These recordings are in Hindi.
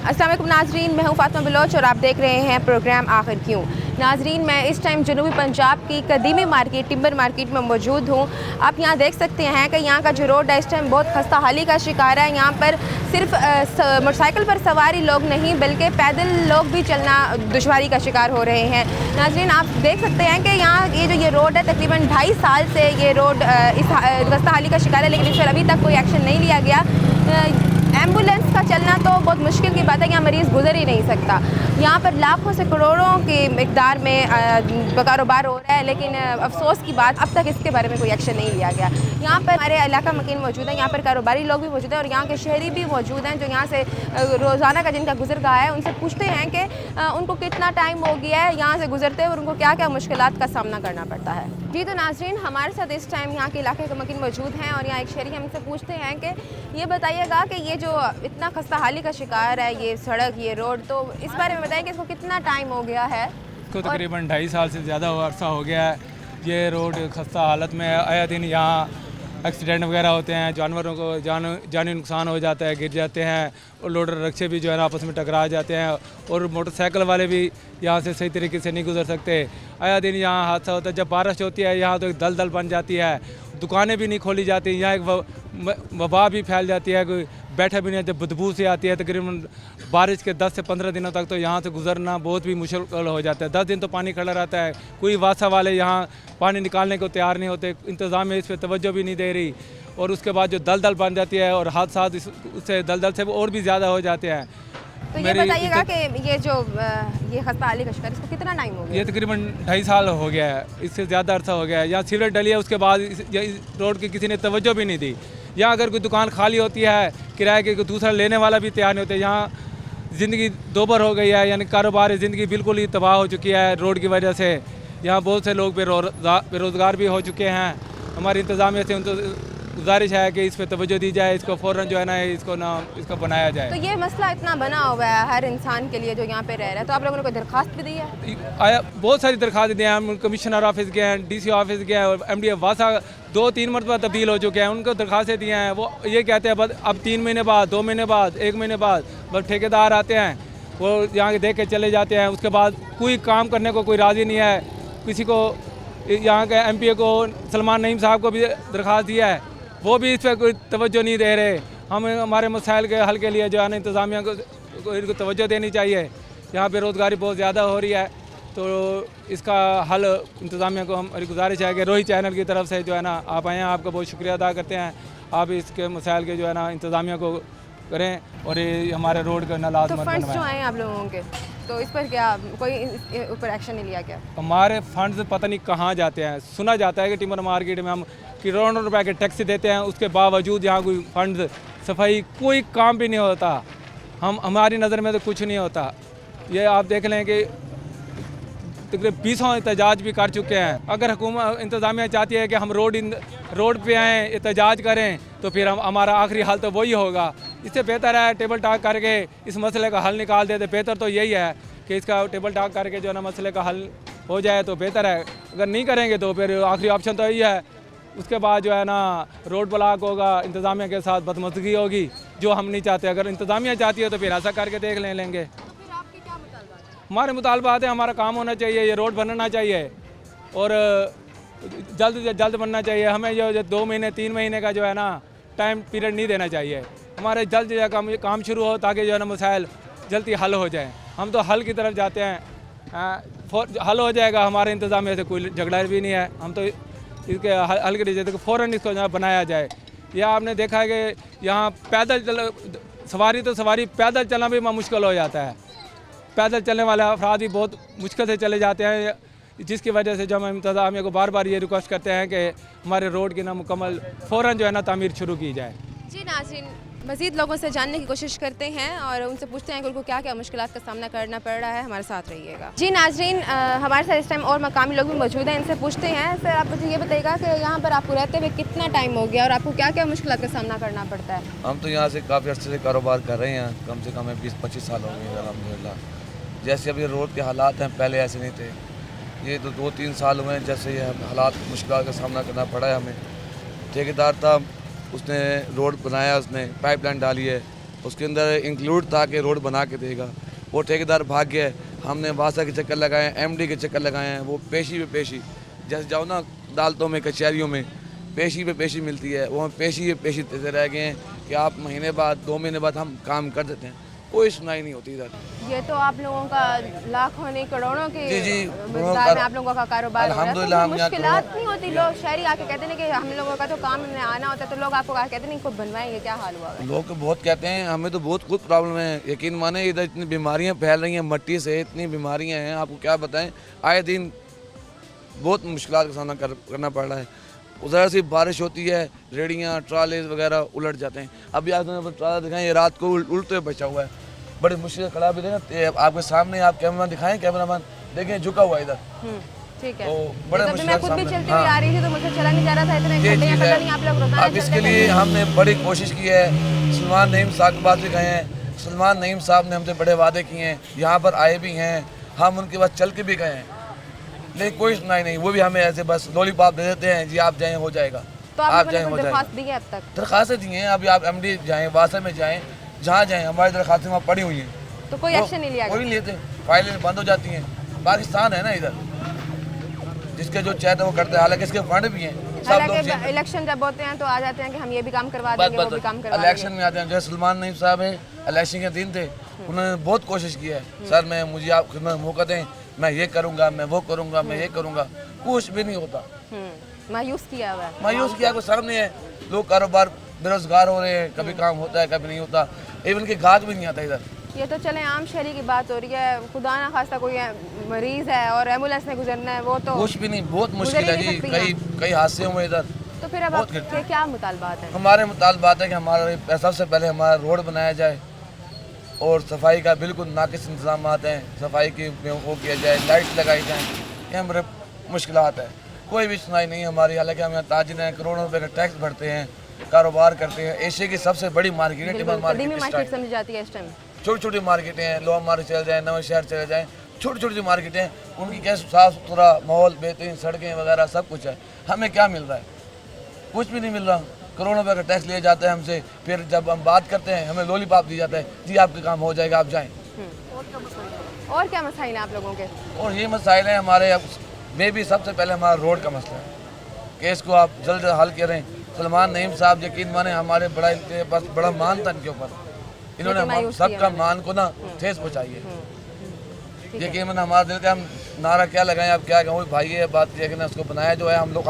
अस्सलाम वालेकुम नाजरीन, मैं हूँ फातिमा बलोच और आप देख रहे हैं प्रोग्राम आखिर क्यों। नाजरीन, मैं इस टाइम जनूबी पंजाब की कदीमी मार्केट टिम्बर मार्केट में मौजूद हूँ। आप यहाँ देख सकते हैं कि यहाँ का जो रोड है इस टाइम बहुत खस्ता हाली का शिकार है। यहाँ पर सिर्फ मोटरसाइकिल पर सवारी लोग नहीं बल्कि पैदल लोग भी चलना दुश्वारी का शिकार हो रहे हैं। नाजरीन, आप देख सकते हैं कि यहाँ ये रोड है तकरीबन 2.5 साल से ये रोड इस खस्ता हाली का शिकार है, लेकिन इस पर अभी तक कोई एक्शन नहीं लिया गया। एम्बुलेंस का चलना तो बहुत मुश्किल की बात है, यहाँ मरीज़ गुजर ही नहीं सकता। यहाँ पर लाखों से करोड़ों की मिकदार में कारोबार हो रहा है, लेकिन अफसोस की बात अब तक इसके बारे में कोई एक्शन नहीं लिया गया। यहाँ पर हमारे इलाका मकीन मौजूद है, यहाँ पर कारोबारी लोग भी मौजूद हैं और यहाँ के शहरी भी मौजूद हैं जो यहाँ से रोज़ाना का जिनका गुजर गया है। उनसे पूछते हैं कि उनको कितना टाइम हो गया है यहाँ से गुजरते और उनको क्या क्या मुश्किलात का सामना करना पड़ता है। जी तो नाजरीन, हमारे साथ इस टाइम यहाँ के इलाके के मकीन मौजूद हैं और यहाँ एक शहरी हमसे पूछते हैं कि ये बताइएगा कि ये जो इतना खस्ता हाली का शिकार है ये सड़क ये रोड, तो इस बारे में बताएं कि इसको कितना टाइम हो गया है। इसको तकरीबन 2.5 साल से ज़्यादा अरसा हो गया है। ये रोड खस्ता हालत में आया दिन यहाँ एक्सीडेंट वगैरह होते हैं, जानवरों को जानी नुकसान हो जाता है, गिर जाते हैं और लोडर रक्शे भी जो है ना आपस में टकरा जाते हैं और मोटरसाइकिल वाले भी यहाँ से सही तरीके से नहीं गुजर सकते। आया दिन यहाँ हादसा होता है। जब बारिश होती है यहाँ तो एक दलदल बन जाती है, दुकानें भी नहीं खोली जाती, यहाँ एक वबा भी फैल जाती है, कोई बैठे भी नहीं, जब बदबू से आती है। तकरीबन बारिश के 10 से 15 दिनों तक तो यहाँ से गुजरना बहुत भी मुश्किल हो जाता है। 10 दिन तो पानी खड़ा रहता है, कोई वासा वाले यहाँ पानी निकालने को तैयार नहीं होते, इंतज़ाम में इस पर तवज्जो भी नहीं दे रही। और उसके बाद जो दलदल बन जाती है और हादसा उससे दलदल से और भी ज़्यादा हो जाते हैं। तो ये बताइएगा कि ये खस्ता हाली का शिकार इसको कितना टाइम हो गया? ये तकरीबन 2.5 साल हो गया है, इससे ज़्यादा अरसा हो गया है। यहाँ सीवरेज डली है, उसके बाद इस रोड की किसी ने तवज्जो भी नहीं दी। यहाँ अगर कोई दुकान खाली होती है, किराए के दूसरा लेने वाला भी तैयार नहीं होते। यहाँ ज़िंदगी दोबर हो गई है, यानी कारोबार ज़िंदगी बिल्कुल ही तबाह हो चुकी है रोड की वजह से। यहाँ बहुत से लोग बेरोज़गार भी हो चुके हैं। हमारी इंतज़ामिया से उनको गुजारिश है कि इस पर तवज्जो दी जाए, इसको फ़ौरन जो है ना इसको बनाया जाए। तो ये मसला इतना बना हुआ है हर इंसान के लिए जो यहाँ पे रह रहा है, तो आप लोगों ने कोई दरख्वास्त भी दी है? आया बहुत सारी दरख्वास्त दी हैं। हम कमिश्नर ऑफिस गए हैं, DC ऑफिस गए हैं और MDA वासा 2-3 मरतबा तब्दील हो चुके हैं, उनको दरख्वास्तें दी हैं। वो ये कहते हैं बस अब 3 महीने बाद, 2 महीने बाद, 1 महीने बाद बस ठेकेदार आते हैं, वो यहाँ देख के चले जाते हैं। उसके बाद कोई काम करने को कोई राज़ी नहीं है। किसी को यहाँ के MPA को सलमान नईम साहब को भी दरख्वास्त दिया है, वो भी इस पर कोई तवज्जो नहीं दे रहे। हम हमारे मसाइल के हल के लिए जो है ना इंतज़ामिया को इनको तवज्जो देनी चाहिए। यहाँ बेरोज़गारी बहुत ज़्यादा हो रही है, तो इसका हल इंतज़ामिया को हमारी गुजारिश है कि रोहित चैनल की तरफ से जो है ना आप आए हैं, आपका बहुत शुक्रिया अदा करते हैं। आप इसके मसाइल के जो है ना इंतज़ामिया को करें और ये हमारे रोड का नालाज मत बनवाएं। फंड्स जो आए आप लोगों के, तो इस पर क्या कोई ऊपर एक्शन नहीं लिया क्या? हमारे फंड्स पता नहीं कहाँ जाते हैं। सुना जाता है कि टिम्बर मार्केट में हम करोड़ों रुपए के टैक्स देते हैं, उसके बावजूद यहाँ कोई फंड सफाई कोई काम भी नहीं होता। हमारी नज़र में तो कुछ नहीं होता। ये आप देख लें कि तकरीबन 20 एहतजाज भी कर चुके हैं। अगर हुकूमत इंतज़ामिया चाहती है कि हम रोड पे आएँ एहतजाज करें तो फिर हमारा आखिरी हल तो वही होगा। इससे बेहतर है टेबल टॉक करके इस मसले का हल निकाल देते। बेहतर तो यही है कि इसका टेबल टॉक करके जो है ना मसले का हल हो जाए तो बेहतर है। अगर नहीं करेंगे तो फिर आखिरी ऑप्शन तो यही है, उसके बाद जो है ना रोड ब्लॉक होगा, इंतज़ामिया के साथ बदमज़गी होगी, जो हम नहीं चाहते। अगर इंतज़ामिया चाहती है तो फिर ऐसा करके देख लेंगे। हमारे मुतालबात है, हमारा काम होना चाहिए, ये रोड बनना चाहिए और जल्द से जल्द बनना चाहिए। हमें जो 2 महीने 3 महीने का जो है ना टाइम पीरियड नहीं देना चाहिए। हमारे जल्द से जल्द काम शुरू हो ताकि जो है ना मसाइल जल्दी हल हो जाए। हम तो हल की तरफ जाते हैं, हल हो जाएगा। हमारे इंतज़ामिया से कोई झगड़ा भी नहीं है। हम तो इसके हल के लिए फ़ौरन इसको जहाँ बनाया जाए। या आपने देखा है कि यहाँ पैदल सवारी पैदल चलना भी मुश्किल हो जाता है। पैदल चलने वाले अफराद भी बहुत मुश्किल से चले जाते हैं, जिसकी वजह से जो हम इंतज़ामिया को बार बार ये रिक्वेस्ट करते हैं कि हमारे रोड की ना मुकम्मल फ़ौरन जो है ना तामीर शुरू की जाए। जी नाज़रीन, मज़ीद लोगों से जानने की कोशिश करते हैं और उनसे पूछते हैं कि उनको क्या क्या मुश्किलात का सामना करना पड़ रहा है। हमारे साथ रहिएगा। जी नाज़रीन, हमारे साथ इस टाइम और मकामी लोग भी मौजूद हैं, इनसे पूछते हैं। सर, आप मुझे ये बताइएगा कि यहाँ पर आपको रहते हुए कितना टाइम हो गया और आपको क्या क्या मुश्किलात का सामना करना पड़ता है? हम तो यहाँ से काफ़ी अर्से से कारोबार कर रहे हैं, कम से कम 20-25 साल हो गए अल्हम्दुलिल्लाह। जैसे अब ये रोड के हालात हैं पहले ऐसे नहीं थे। ये तो 2-3 साल हुए हैं जैसे ये हालात मुश्किल का सामना करना पड़ा है हमें। ठेकेदार था, उसने रोड बनाया, उसने पाइपलाइन डाली है, उसके अंदर इंक्लूड था कि रोड बना के देगा। वो ठेकेदार भाग गया है। हमने वासा के चक्कर लगाए हैं, MD के चक्कर लगाए हैं। वो पेशी पे पेशी, जैसे जाओ ना अदालतों में, कचहरियों में पेशी पे पेशी मिलती है, वो हम पेशी पे पेशी देते रह गए हैं कि आप महीने बाद 2 महीने बाद हम काम कर देते हैं। कोई सुनाई नहीं होती इधर। ये तो आप लोगों का लाखों नहीं करोड़ों के जी मकदार में आप लोगों का कारोबार हो रहा है। अल्हम्दुलिल्लाह तो हम यहाँ मुश्किलात नहीं होती? लोग शहरी आके कहते हैं कि हम लोगों का तो काम में आना होता है, तो लोग आपको कहते नहीं खुद बनवाएंगे, क्या हाल हुआ है? लोग बहुत कहते हैं, हमें तो बहुत खुद प्रॉब्लम है। यकीन माने इधर इतनी बीमारियां फैल रही हैं, मट्टी से इतनी बीमारियां हैं, आपको क्या बताएं। आए दिन बहुत मुश्किलात का सामना करना पड़ रहा है। उधर से बारिश होती है, रेडियाँ ट्रालेज वगैरह उलट जाते हैं। अभी आज ट्राला दिखाएं, ये रात को उल्टे बचा हुआ है, बड़ी मुश्किल खड़ा भी देना। आपके सामने आप कैमरामैन दिखाएं, कैमरामैन देखें झुका हुआ इधर। ठीक है। तो बड़े मुश्किल मैं खुद भी चलती हुई आ रही थी तो मुझे चला नहीं जा रहा था, इतने ये घंटे चीज़ पता नहीं आप लोग रोजाना अब इसके लिए हमने बड़ी कोशिश की है। सलमान नईम साहब के पास भी गए हैं। सलमान नईम साहब ने हमसे बड़े वादे किए हैं, यहाँ पर आए भी हैं, हम उनके पास चल के भी गए हैं, लेकिन कोई सुनाई नहीं। वो भी हमें ऐसे बस लॉलीपॉप दे देते हैं, जी आप जाएँ हो जाएगा। तो आप जाएँ हो जाएगा। दी है अब तक दरखास्तें दी हैं। अभी आप MD जाएँ, वासा में जाएँ, जहाँ जाएँ, हमारी दरखास्तें वहाँ पड़ी हुई हैं, तो कोई एक्शन नहीं लिया? कोई लेते, फाइलें बंद हो जाती हैं। पाकिस्तान है ना इधर, जिसके जो चाहते वो करते हैं। हालांकि इसके फंड भी हैं। हालांकि इलेक्शन जब होते हैं तो आ जाते हैं कि हम ये भी काम करवा देंगे, वो भी काम करवा देंगे। इलेक्शन में आते हैं। जैसे सलमान नईम साहब है, इलेक्शन के दिन थे, उन्होंने बहुत कोशिश की है, सर मैं मुझे आप खिदमत मौका दें, मैं ये करूँगा, मैं वो करूँगा, मैं ये करूँगा। कुछ भी नहीं होता। मायूस किया हुआ है। मायूस किया को सामने है। लोग कारोबार बेरोजगार हो रहे हैं, कभी काम होता है कभी नहीं होता। इवन के गाहक भी नहीं आता इधर। ये तो चले आम शहरी की बात हो रही है, खुदा ना खास्ता कोई मरीज है और एम्बुलेंस ने गुजरना है, वो तो कुछ भी नहीं, बहुत मुश्किल है जी। कई हादसे हुए इधर। तो फिर अब आपके क्या मुतालबात हैं? हमारे मुतालबात है कि हमारे सबसे पहले हमारा रोड बनाया जाए और सफाई का बिल्कुल नाकिस इंतजाम हैं, सफाई की वो किया जाए, लाइट लगाई जाए। ये हमारे मुश्किलात है, कोई भी सुनाई नहीं हमारी। हालांकि हम यहाँ ताजिर हैं, करोड़ों रुपए का टैक्स भरते हैं, कारोबार करते हैं। एशिया की सबसे बड़ी मार्केट है टिम्बर मार्केट समझी जाती है इस टाइम। छोटी छोटी मार्केटें हैं, लोहा मार्केट चले जाएँ, नवे शहर चले जाएँ, छोटी छोटी मार्केटें, उनकी क्या साफ सुथरा माहौल, बेहतरीन सड़कें वगैरह सब कुछ है। हमें क्या मिल रहा है? कुछ भी नहीं मिल रहा। करोड़ों रुपए का टैक्स लिया जाता है हमसे, फिर जब हम बात करते हैं हमें लॉलीपॉप दी जाता है, जी आपका काम हो जाएगा, आप जाएँ। और क्या मसाइल हैं आप लोगों के? और ये मसाइल हैं हमारे में भी। सबसे पहले हमारा रोड का मसला है, केस को आप जल्द हल करें। सलमान नईम साहब यकीन माने हमारे बड़ा मान था इनके ऊपर, इन्होंने सबका मान को ना ठेस पहुँचाई है। यकीन माने हमारा दिल का हम नारा क्या लगाएं, आप क्या कहें भाई, ये बात ये कि उसको बनाया जो है हम लोग,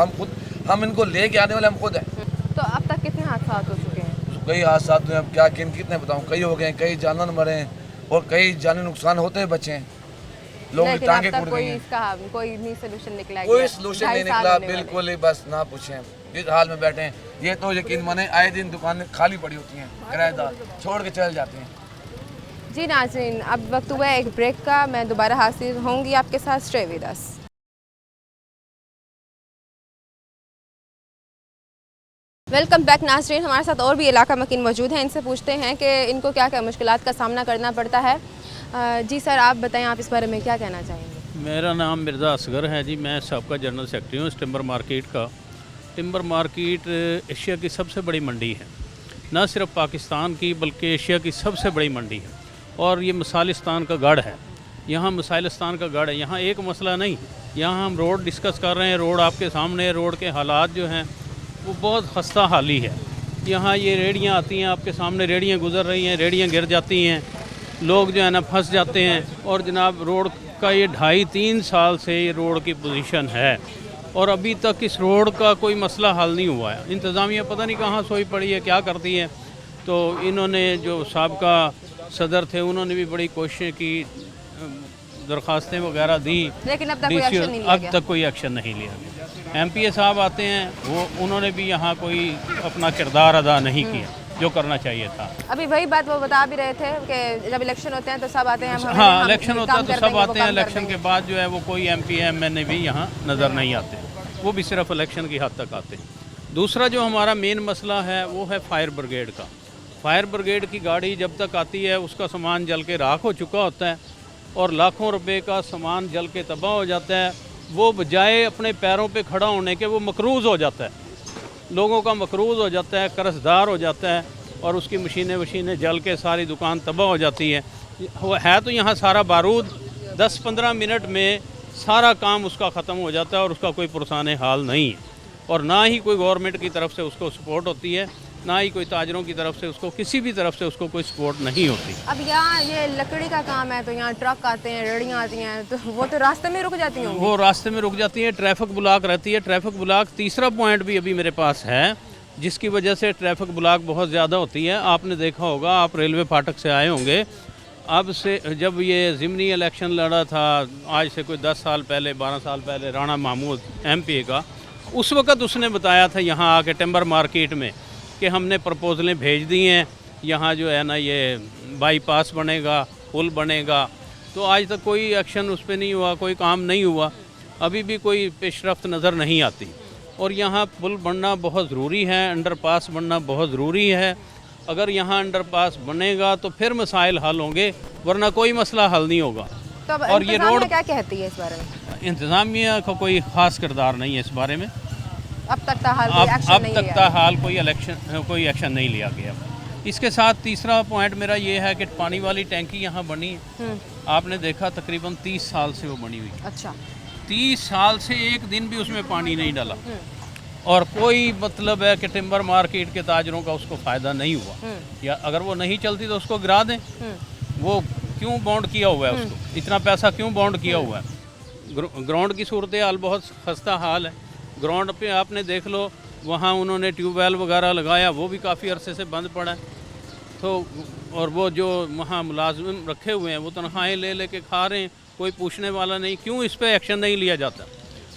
हम इनको लेके आने वाले हम खुद हैं। तो अब तक कितने हादसा हो चुके हैं? कई हादसा हुए, अब क्या कितने बताऊँ, कई हो गए, कई जानवर मरे हैं और कई जानी नुकसान होते बचे हैं। लोगों की टांगे टूट गई हैं। कोई नहीं सोल्यूशन निकला? कोई सोल्यूशन नहीं निकला, बिल्कुल ही बस ना पूछें। इस हाल में बैठे हैं। ये तो यकीन माने आए दिन दुकानें खाली पड़ी होती हैं, किराएदार छोड़ के चले जाते हैं। जी नाज़रीन, अब वक्त हुआ है एक ब्रेक का। मैं दोबारा हाजिर होंगी आपके साथ, stay with us. Welcome back नाज़रीन। हमारे साथ और भी इलाका मकीन मौजूद हैं, इनसे पूछते हैं कि इनको क्या क्या मुश्किलात का सामना करना पड़ता है। जी सर, आप बताएं, आप इस बारे में क्या कहना चाहेंगे? मेरा नाम मिर्ज़ा असगर है जी, मैं सबका जनरल सेक्रेटरी हूँ इस टिम्बर मार्केट का। टिम्बर मार्केट एशिया की सबसे बड़ी मंडी है, न सिर्फ पाकिस्तान की बल्कि एशिया की सबसे बड़ी मंडी है। और ये मिसालिस्तान का गढ़ है, यहाँ मिसालिस्तान का गढ़ है। यहाँ एक मसला नहीं, यहाँ हम रोड डिस्कस कर रहे हैं, रोड आपके सामने, रोड के हालात जो हैं वो बहुत खस्ता हाली है। यहाँ ये रेड़ियाँ आती हैं, आपके सामने रेड़ियाँ गुजर रही हैं, रेड़ियाँ गिर जाती हैं, लोग जो है ना फंस जाते हैं। और जनाब रोड का ये 2.5-3 साल से ये रोड की पोजीशन है और अभी तक इस रोड का कोई मसला हल नहीं हुआ है। इंतज़ामिया पता नहीं कहाँ सोई पड़ी है, क्या करती है। तो इन्होंने जो साबका सदर थे उन्होंने भी बड़ी कोशिशें की, दरख्वास्तें वगैरह दी, लेकिन अब तक कोई एक्शन नहीं लिया गया। MPA साहब आते हैं, वो उन्होंने भी यहाँ कोई अपना किरदार अदा नहीं किया जो करना चाहिए था। अभी वही बात वो बता भी रहे थे कि जब इलेक्शन होते हैं तो सब आते हैं। हाँ, इलेक्शन होता है तो सब आते हैं, इलेक्शन के बाद जो है वो कोई MPA MNA भी यहाँ नज़र नहीं आते, वो भी सिर्फ इलेक्शन की हद तक आते हैं। दूसरा जो हमारा मेन मसला है वो है फायर ब्रिगेड का। फायर ब्रिगेड की गाड़ी जब तक आती है उसका सामान जल के राख हो चुका होता है और लाखों रुपए का सामान जल के तबाह हो जाता है। वो बजाय अपने पैरों पे खड़ा होने के वो मकरूज़ हो जाता है, लोगों का मकरूज़ हो जाता है, कर्जदार हो जाता है। और उसकी मशीनें जल के सारी दुकान तबाह हो जाती है। है तो यहाँ सारा बारूद, 10-15 मिनट में सारा काम उसका ख़त्म हो जाता है और उसका कोई पुरसाने हाल नहीं है। और ना ही कोई गवर्नमेंट की तरफ से उसको सपोर्ट होती है, ना ही कोई ताजरों की तरफ से उसको, किसी भी तरफ से उसको कोई सपोर्ट नहीं होती। अब यहाँ ये लकड़ी का काम है तो यहाँ ट्रक आते हैं, रेहड़ियाँ आती हैं, तो वो तो रास्ते में रुक जाती होंगी। वो रास्ते में रुक जाती है, ट्रैफिक ब्लॉक रहती है। ट्रैफिक ब्लॉक तीसरा पॉइंट भी अभी मेरे पास है, जिसकी वजह से ट्रैफिक ब्लॉक बहुत ज़्यादा होती है। आपने देखा होगा, आप रेलवे फाटक से आए होंगे, अब से जब ये ज़िमनी इलेक्शन लड़ा था आज से कोई 10 साल पहले, 12 साल पहले, राणा महमूद MP का, उस वक़्त उसने बताया था यहाँ आके टिम्बर मार्केट में कि हमने प्रपोजलें भेज दी हैं, यहाँ जो है ना ये बाईपास बनेगा, पुल बनेगा। तो आज तक कोई एक्शन उस पर नहीं हुआ, कोई काम नहीं हुआ, अभी भी कोई पेशरफ्त नज़र नहीं आती। और यहाँ पुल बनना बहुत ज़रूरी है, अंडरपास बनना बहुत ज़रूरी है। अगर यहाँ अंडरपास बनेगा तो फिर मसाइल हल होंगे, वरना कोई मसला हल नहीं होगा। तो अब और ये रोड क्या कहती है इस बारे में? इंतज़ामिया का कोई ख़ास किरदार नहीं है इस बारे में। अब तक कोई एक्शन नहीं लिया गया। इसके साथ तीसरा पॉइंट मेरा ये है कि पानी वाली टैंकी यहाँ बनी है, आपने देखा तकरीबन 30 साल से वो बनी हुई। अच्छा, 30 साल से एक दिन भी उसमें पानी नहीं डाला, और कोई मतलब है कि टिम्बर मार्केट के ताजरों का उसको फ़ायदा नहीं हुआ। या अगर वो नहीं चलती तो उसको गिरा दें। वो क्यों बॉन्ड किया हुआ है, उसको इतना पैसा क्यों बॉन्ड किया हुआ है? ग्राउंड की सूरत हाल बहुत खस्ता हाल है। ग्राउंड पे आपने देख लो, वहाँ उन्होंने ट्यूबवेल वगैरह लगाया, वो भी काफ़ी अरसे से बंद पड़ा है। तो और वो जो वहाँ मुलाजिम रखे हुए हैं वो तनख्वाहें ले के खा रहे हैं, कोई पूछने वाला नहीं। क्यों इस पर एक्शन नहीं लिया जाता?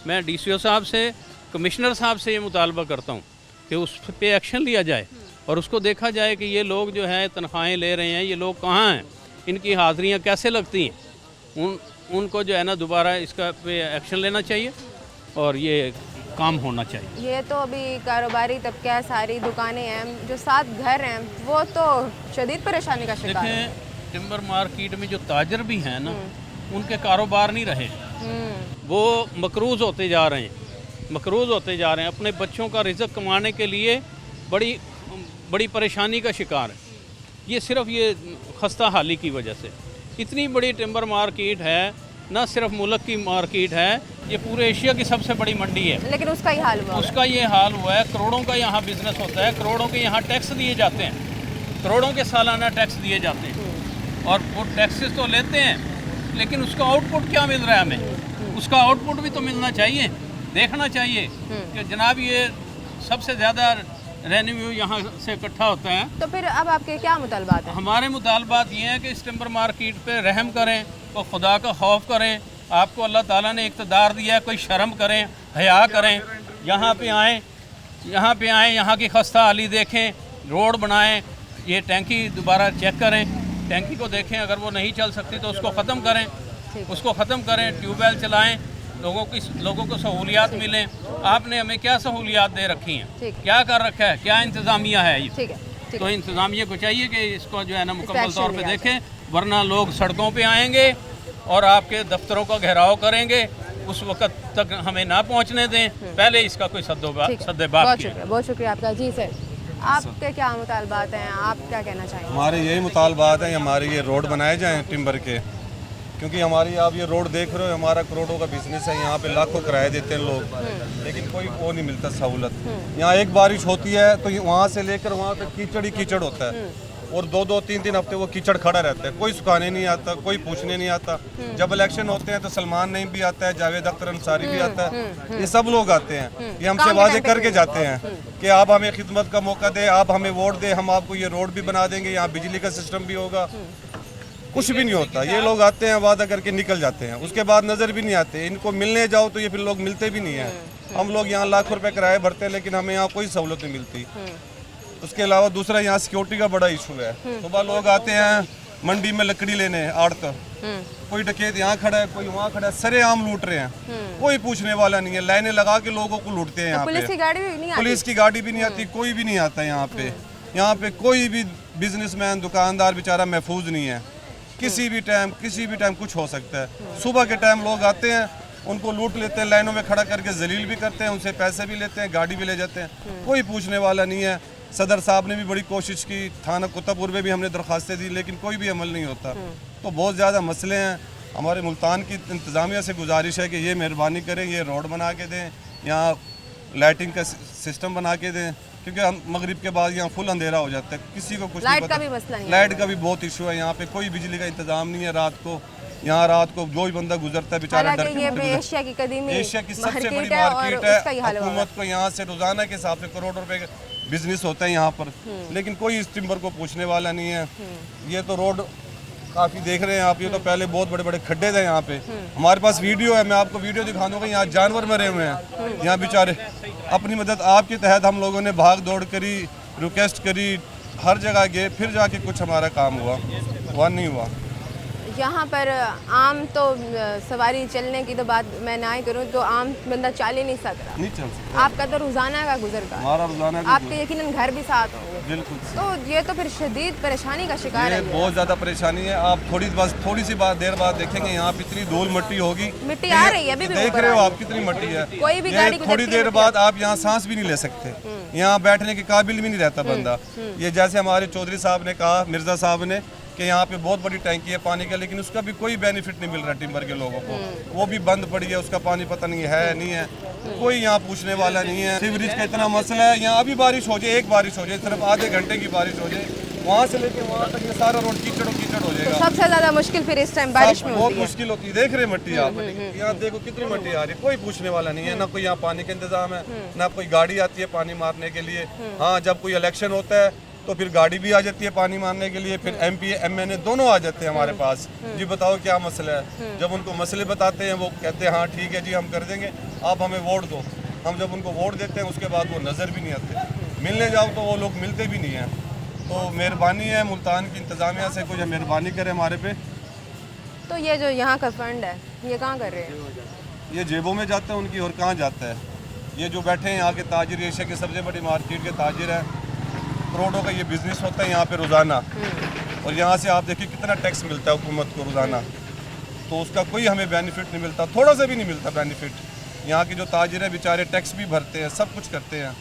मैं DCO साहब से, कमिश्नर साहब से ये मुतालबा करता हूँ कि उस पर एक्शन लिया जाए और उसको देखा जाए कि ये लोग जो है तनख्वाहें ले रहे हैं, ये लोग कहाँ हैं, इनकी हाज़िरियाँ कैसे लगती हैं। उनको जो है ना दोबारा इसका पे एक्शन लेना चाहिए और ये काम होना चाहिए। ये तो अभी कारोबारी तबका है, सारी दुकानें हैं, जो 7 घर हैं, वो तो शदीद परेशानी का शिकार है। देखें, टिम्बर मार्केट में जो ताजर भी हैं ना, उनके कारोबार नहीं रहे, वो मकरूज़ होते जा रहे हैं, अपने बच्चों का रिज़्क़ कमाने के लिए बड़ी परेशानी का शिकार है। ये सिर्फ ये खस्ता हाली की वजह से। इतनी बड़ी टिम्बर मार्केट है, ना सिर्फ मुल्क की मार्केट है, ये पूरे एशिया की सबसे बड़ी मंडी है। लेकिन उसका ही हाल हुआ, उसका ये हाल हुआ है। करोड़ों का यहाँ बिजनेस होता है, करोड़ों के यहाँ टैक्स दिए जाते हैं, करोड़ों के सालाना टैक्स दिए जाते हैं, और वो टैक्सेस तो लेते हैं, लेकिन उसका आउटपुट क्या मिल रहा है हमें? उसका आउटपुट भी तो मिलना चाहिए, देखना चाहिए कि जनाब ये सबसे ज़्यादा रेवेन्यू यहाँ से इकट्ठा होता है। तो फिर अब आपके क्या मुतालबात हैं? हमारे मुतालबात ये हैं कि इस टिम्बर मार्केट पे रहम करें और खुदा का खौफ करें। आपको अल्लाह ताला ने इक़्तिदार दिया है, कोई शर्म करें, हया करें, यहाँ पे आएँ, यहाँ की खस्ता हाली देखें, रोड बनाएं, ये टैंकी दोबारा चेक करें, टैंकी को देखें, अगर वो नहीं चल सकती तो उसको ख़त्म करें, ट्यूबवेल चलाएं, लोगों को सहूलियात मिलें। आपने हमें क्या सहूलियात दे रखी हैं, क्या कर रखा है, क्या इंतज़ामिया है ये? तो इंतज़ामिया को चाहिए कि इसको जो है ना मुकम्मल तौर पे देखें, वरना लोग सड़कों पे आएंगे और आपके दफ्तरों का घेराव करेंगे। उस वक्त तक हमें ना पहुंचने दें, पहले इसका कोई सद्देबाब। बहुत शुक्रिया आपका। जी सर, आपके क्या मुतालबात हैं, आप क्या कहना चाहेंगे? हमारे यही मुतालबात हैं, हमारे ये रोड बनाए जाएँ टिम्बर के, क्योंकि हमारी आप ये रोड देख रहे हो, हमारा करोड़ों का बिजनेस है, यहाँ पे लाखों किराए देते हैं लोग, लेकिन कोई वो नहीं मिलता सहूलत। यहाँ एक बारिश होती है तो वहाँ से लेकर वहाँ तक कीचड़ ही कीचड़ होता है, और 2-3 हफ्ते वो कीचड़ खड़ा रहता है, कोई सुखाने नहीं आता, कोई पूछने नहीं आता। जब इलेक्शन होते हैं तो सलमान नईम भी आता है, जावेद अख्तर अंसारी भी आता है, ये सब लोग आते हैं, ये हमसे वादे करके जाते हैं कि आप हमें खिदमत का मौका दे, आप हमें वोट दे, हम आपको ये रोड भी बना देंगे, यहाँ बिजली का सिस्टम भी होगा। कुछ भी नहीं होता, ये लोग आते हैं, वादा करके निकल जाते हैं, उसके बाद नज़र भी नहीं आते। इनको मिलने जाओ तो ये फिर लोग मिलते भी नहीं हैं। हम लोग यहाँ लाखों रुपए किराए भरते हैं, लेकिन हमें यहाँ कोई सहूलत नहीं मिलती। उसके अलावा दूसरा यहाँ सिक्योरिटी का बड़ा इशू है। सुबह लोग आते हैं मंडी में लकड़ी लेने, आड़त, कोई डकैत यहाँ खड़ा है, कोई वहाँ खड़ा है, सरेआम लूट रहे हैं, कोई पूछने वाला नहीं है, लाइनें लगा के लोगों को लूटते हैं। यहाँ पे पुलिस की गाड़ी भी नहीं आती, कोई भी नहीं आता यहाँ पे कोई भी बिजनेसमैन, दुकानदार बेचारा महफूज नहीं है। किसी भी टाइम कुछ हो सकता है। सुबह के टाइम लोग आते हैं, उनको लूट लेते हैं, लाइनों में खड़ा करके जलील भी करते हैं, उनसे पैसे भी लेते हैं, गाड़ी भी ले जाते हैं, कोई पूछने वाला नहीं है। सदर साहब ने भी बड़ी कोशिश की, थाना कुतुबपुर में भी हमने दरख्वास्तें दी, लेकिन कोई भी अमल नहीं होता। तो बहुत ज़्यादा मसले हैं। हमारे मुल्तान की इंतज़ामिया से गुजारिश है कि ये मेहरबानी करें, ये रोड बना के दें, यहाँ लाइटिंग का सिस्टम बना के दें, क्योंकि हम मगरिब के बाद यहाँ फुल अंधेरा हो जाता है, किसी को कुछ नहीं लाइट पता। का भी मसला नहीं है। लाइट का भी बहुत इशू है यहाँ पे, कोई बिजली का इंतजाम नहीं है रात को। यहाँ रात को जो भी बंदा गुजरता है बेचारा डर हालांकि के ये मारे गुजरता एशिया की कदीमी है। एशिया की सबसे बड़ी और मार्केट उसका ही है। हाल होगा। हुकूमत को यहाँ से रोजाना के हिसाब से करोड़ों रुपए का बिजनेस होता है यहाँ पर, लेकिन कोई इस टिम्बर को पूछने वाला नहीं है। ये तो रोड काफ़ी देख रहे हैं आप, ये तो पहले बहुत बड़े बड़े खड्डे थे यहाँ पे। हमारे पास वीडियो है, मैं आपको वीडियो दिखा दूंगा। यहाँ जानवर मरे हुए हैं, यहाँ बेचारे। अपनी मदद आपके तहत हम लोगों ने भाग दौड़ करी, रिक्वेस्ट करी, हर जगह गए, फिर जाके कुछ हमारा काम हुआ, वह नहीं हुआ। यहाँ पर आम तो सवारी चलने की तो बात मैं ना ही करूँ तो आम बंदा चल ही नहीं सकता। नहीं चल सकता। आपका तो रोजाना का गुजरता है, हमारा रोजाना का आपके यकीनन घर भी साथ होंगे, बिल्कुल। तो ये तो फिर शदीद परेशानी का शिकार ये है। बहुत ज़्यादा परेशानी है। आप थोड़ी सी देर बाद देखेंगे यहाँ पे इतनी धूल मिट्टी होगी, मिट्टी आ रही है अभी भी, देख ऊपर रहे हो आ आप कितनी मिट्टी है। कोई भी ये गाड़ी थोड़ी गुजरती है, देर बाद आप यहाँ सांस भी नहीं ले सकते, यहाँ बैठने के काबिल भी नहीं रहता बंदा। ये जैसे हमारे चौधरी साहब ने कहा, मिर्जा साहब ने, कि यहाँ पे बहुत बड़ी टैंकी है पानी का, लेकिन उसका भी कोई बेनिफिट नहीं मिल रहा टिम्बर के लोगों को। वो भी बंद पड़ी है, उसका पानी पता नहीं है नहीं है, कोई यहाँ पूछने वाला नहीं है। सीवरेज का इतना मसला है, यहाँ अभी बारिश हो जाए, एक बारिश हो जाए, सिर्फ आधे घंटे की बारिश हो जाए, वहाँ से लेके वहाँ तक ये सारा रोड कीचड़ हो जाएगा। सबसे ज्यादा मुश्किल फिर इस टाइम बारिश में बहुत होती है। मुश्किल होती है। देख रहे मिट्टी आप, यहाँ देखो कितनी मिट्टी आ रही है, कोई पूछने वाला नहीं है। ना कोई यहाँ पानी का इंतजाम है, ना कोई गाड़ी आती है पानी मारने के लिए। हाँ, जब कोई इलेक्शन होता है तो फिर गाड़ी भी आ जाती है पानी मारने के लिए, फिर MP MNA दोनों आ जाते हैं हमारे पास। जी बताओ क्या मसला है। जब उनको मसले बताते हैं वो कहते हैं हाँ ठीक है जी हम कर देंगे, आप हमें वोट दो। हम जब उनको वोट देते हैं उसके बाद वो नज़र भी नहीं आते, मिलने जाओ तो वो लोग मिलते भी नहीं हैं। तो मेहरबानी है मुल्तान की इंतज़ामिया से, कुछ मेहरबानी करे हमारे पे। तो ये जो यहाँ का फंड है ये कहाँ कर रहे हैं? ये जेबों में जाता है उनकी, और कहाँ जाता है। ये जो बैठे हैं यहाँ के ताजिर, एशिया की सबसे बड़ी मार्केट के ताजिर हैं, करोड़ों का ये बिज़नेस होता है यहाँ पे रोज़ाना। और यहाँ से आप देखिए कितना टैक्स मिलता है हुकूमत को रोज़ाना, तो उसका कोई हमें बेनिफिट नहीं मिलता, थोड़ा सा भी नहीं मिलता बेनिफिट। यहाँ के जो ताजिर हैं बेचारे टैक्स भी भरते हैं, सब कुछ करते हैं,